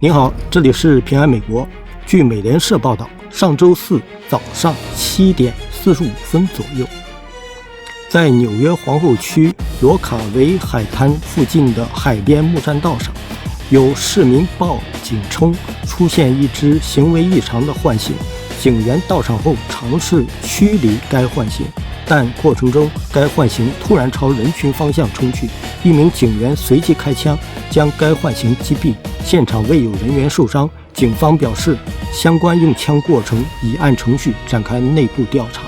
您好，这里是平安美国。据美联社报道，上周四早上7点45分左右，在纽约皇后区罗卡维海滩附近的海边木栈道上，有市民报警称出现一只行为异常的浣熊。警员到场后尝试驱离该浣熊，但过程中该浣熊突然朝人群方向冲去，一名警员随即开枪将该浣熊击毙，现场未有人员受伤。警方表示，相关用枪过程已按程序展开内部调查。